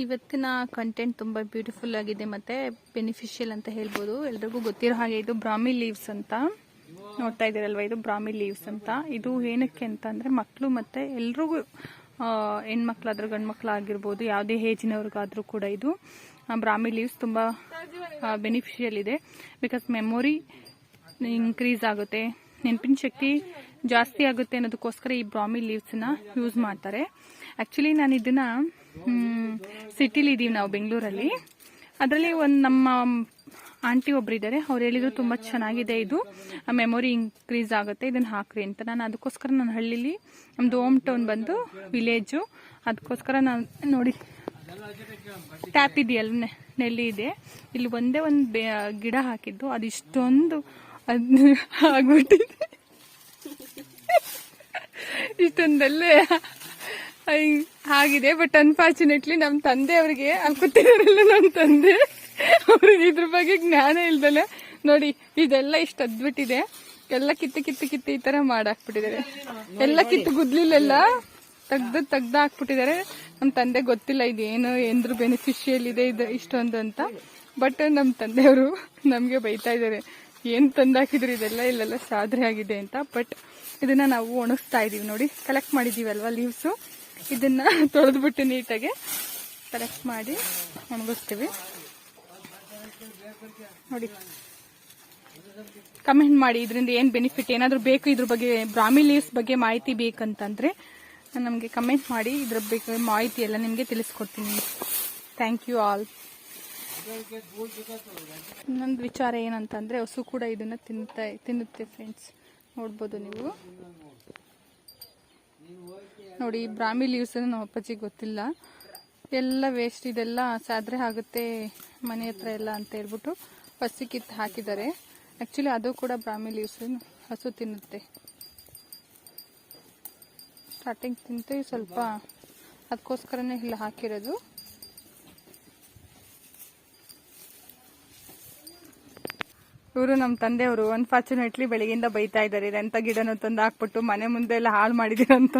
ಇವತ್ತಿನ ಕಂಟೆಂಟ್ ತುಂಬ ಬ್ಯೂಟಿಫುಲ್ ಆಗಿದೆ ಮತ್ತು ಬೆನಿಫಿಷಿಯಲ್ ಅಂತ ಹೇಳ್ಬೋದು. ಎಲ್ರಿಗೂ ಗೊತ್ತಿರೋ ಹಾಗೆ ಇದು ಬ್ರಾಹ್ಮಿ ಲೀವ್ಸ್ ಅಂತ ನೋಡ್ತಾ ಇದ್ದೀರಲ್ವ, ಇದು ಬ್ರಾಹ್ಮಿ ಲೀವ್ಸ್ ಅಂತ. ಇದು ಏನಕ್ಕೆ ಅಂತ ಅಂದರೆ ಮಕ್ಕಳು ಮತ್ತು ಎಲ್ರಿಗೂ ಹೆಣ್ಮಕ್ಳಾದ್ರೂ ಗಂಡು ಮಕ್ಳು ಆಗಿರ್ಬೋದು, ಯಾವುದೇ ಏಜಿನವ್ರಿಗಾದ್ರೂ ಕೂಡ ಇದು ಬ್ರಾಹ್ಮಿ ಲೀವ್ಸ್ ತುಂಬ ಬೆನಿಫಿಷಿಯಲ್ ಇದೆ. ಬಿಕಾಸ್ ಮೆಮೊರಿ ಇನ್ಕ್ರೀಸ್ ಆಗುತ್ತೆ, ನೆನಪಿನ ಶಕ್ತಿ ಜಾಸ್ತಿ ಆಗುತ್ತೆ ಅನ್ನೋದಕ್ಕೋಸ್ಕರ ಈ ಬ್ರಾಹ್ಮಿ ಲೀವ್ಸನ್ನ ಯೂಸ್ ಮಾಡ್ತಾರೆ. ಆ್ಯಕ್ಚುಲಿ ನಾನು ಇದನ್ನು ಸಿಟಿಲಿ ಇದ್ದೀವಿ ನಾವು ಬೆಂಗಳೂರಲ್ಲಿ. ಅದರಲ್ಲಿ ಒಂದು ನಮ್ಮ ಆಂಟಿ ಒಬ್ರು ಇದ್ದಾರೆ, ಅವ್ರು ಹೇಳಿದ್ರು ತುಂಬ ಚೆನ್ನಾಗಿದೆ, ಇದು ಮೆಮೊರಿ ಇನ್ಕ್ರೀಸ್ ಆಗುತ್ತೆ, ಇದನ್ನು ಹಾಕ್ರಿ ಅಂತ. ನಾನು ಅದಕ್ಕೋಸ್ಕರ ನನ್ನ ಹಳ್ಳಿಲಿ, ನಮ್ಮದು ಹೋಮ್ ಟೌನ್ ಬಂದು ವಿಲೇಜು, ಅದಕ್ಕೋಸ್ಕರ ನಾನು ನೋಡಿ ಟ್ಯಾಪ್ ಇದೆಯಲ್ಲ, ನೆಲ್ಲಿ ಇದೆ, ಇಲ್ಲಿ ಒಂದೇ ಒಂದು ಗಿಡ ಹಾಕಿದ್ದು ಅದು ಇಷ್ಟೊಂದು ಆಗ್ಬಿಟ್ಟಿದೆ. ಇಷ್ಟೊಂದಲ್ಲೇ ಆಗಿದೆ. ಬಟ್ ಅನ್ಫಾರ್ಚುನೇಟ್ಲಿ ನಮ್ಮ ತಂದೆ ಅವರಿಗೆ ಅನ್ಕೋತಿದಾರಲ್ಲ, ನಮ್ಮ ತಂದೆ ಅವ್ರಿಗೆ ಇದ್ರ ಬಗ್ಗೆ ಜ್ಞಾನ ಇಲ್ದಲ್ಲ ನೋಡಿ, ಇದೆಲ್ಲ ಇಷ್ಟು ಅದ್ಬಿಟ್ಟಿದೆ, ಎಲ್ಲ ಕಿತ್ತು ಈ ತರ ಮಾಡಾಕ್ಬಿಟ್ಟಿದ್ದಾರೆ. ಎಲ್ಲ ಕಿತ್ತು ಗುದ್ಲಿಲೆಲ್ಲ ತೆಗ್ದು ಹಾಕ್ಬಿಟ್ಟಿದ್ದಾರೆ. ನಮ್ಮ ತಂದೆ ಗೊತ್ತಿಲ್ಲ ಇದೇನು ಎಂದ್ರು ಬೆನಿಫಿಷಿಯಲ್ ಇದೆ ಇದು ಇಷ್ಟೊಂದು ಅಂತ. ಬಟ್ ನಮ್ಮ ತಂದೆಯವರು ನಮಗೆ ಬೈತಾ ಇದ್ದಾರೆ, ಏನು ತಂದಾಕಿದ್ರು ಇದೆಲ್ಲ ಇಲ್ಲೆಲ್ಲ ಸಾದ್ರೆ ಆಗಿದೆ ಅಂತ. ಬಟ್ ಇದನ್ನ ನಾವು ಒಣಗಿಸ್ತಾ ಇದೀವಿ ನೋಡಿ, ಕಲೆಕ್ಟ್ ಮಾಡಿದೀವಲ್ವಾ ಲೀವ್ಸು, ಇದನ್ನ ತೊಳೆದ್ಬಿಟ್ಟು ನೀಟಾಗಿ ಕಲೆಕ್ಟ್ ಮಾಡಿ ಒಣಗಿಸ್ತೀವಿ ನೋಡಿ. ಕಮೆಂಟ್ ಮಾಡಿ ಇದರಿಂದ ಏನು ಬೆನಿಫಿಟ್, ಏನಾದರೂ ಬೇಕು ಇದ್ರ ಬಗ್ಗೆ, ಬ್ರಾಹ್ಮಿ ಲೀವ್ಸ್ ಬಗ್ಗೆ ಮಾಹಿತಿ ಬೇಕಂತಂದ್ರೆ ನಮಗೆ ಕಮೆಂಟ್ ಮಾಡಿ, ಇದ್ರ ಬಗ್ಗೆ ಮಾಹಿತಿ ಎಲ್ಲ ನಿಮಗೆ ತಿಳಿಸ್ಕೊಡ್ತೀನಿ. Thank you all. ಇನ್ನೊಂದು ವಿಚಾರ ಏನಂತಂದ್ರೆ, ಹಸು ಕೂಡ ಇದನ್ನ ತಿನ್ನುತ್ತೆ ಫ್ರೆಂಡ್ಸ್, ನೋಡ್ಬೋದು ನೀವು ನೋಡಿ. ಬ್ರಾಹ್ಮಿ ಲೀವ್ಸ್ ನಮ್ಮ ಅಪ್ಪಾಜಿಗೆ ಗೊತ್ತಿಲ್ಲ, ಎಲ್ಲ ವೇಸ್ಟ್, ಇದೆಲ್ಲ ಸಾದ್ರೆ ಆಗುತ್ತೆ ಮನೆ ಹತ್ರ ಎಲ್ಲ ಅಂತ ಹೇಳ್ಬಿಟ್ಟು ಹಸಿ ಕಿತ್ತು ಹಾಕಿದ್ದಾರೆ. ಆ್ಯಕ್ಚುಲಿ ಅದು ಕೂಡ ಬ್ರಾಹ್ಮಿ ಲೀವ್ಸ್ ಹಸು ತಿನ್ನುತ್ತೆ. ಸ್ಟಾರ್ಟಿಂಗ್ ತಿಂತು ಸ್ವಲ್ಪ, ಅದಕ್ಕೋಸ್ಕರನೇ ಇಲ್ಲ ಹಾಕಿರೋದು. ಇವರು ನಮ್ಮ ತಂದೆಯವರು ಅನ್ಫಾರ್ಚುನೇಟ್ಲಿ ಬೆಳಗ್ಗೆಯಿಂದ ಬೈತಾ ಇದ್ದಾರೆ, ಎಂತ ಗಿಡನೂ ತಂದು ಹಾಕ್ಬಿಟ್ಟು ಮನೆ ಮುಂದೆ ಎಲ್ಲ ಹಾಳು ಮಾಡಿದಿರಂತ.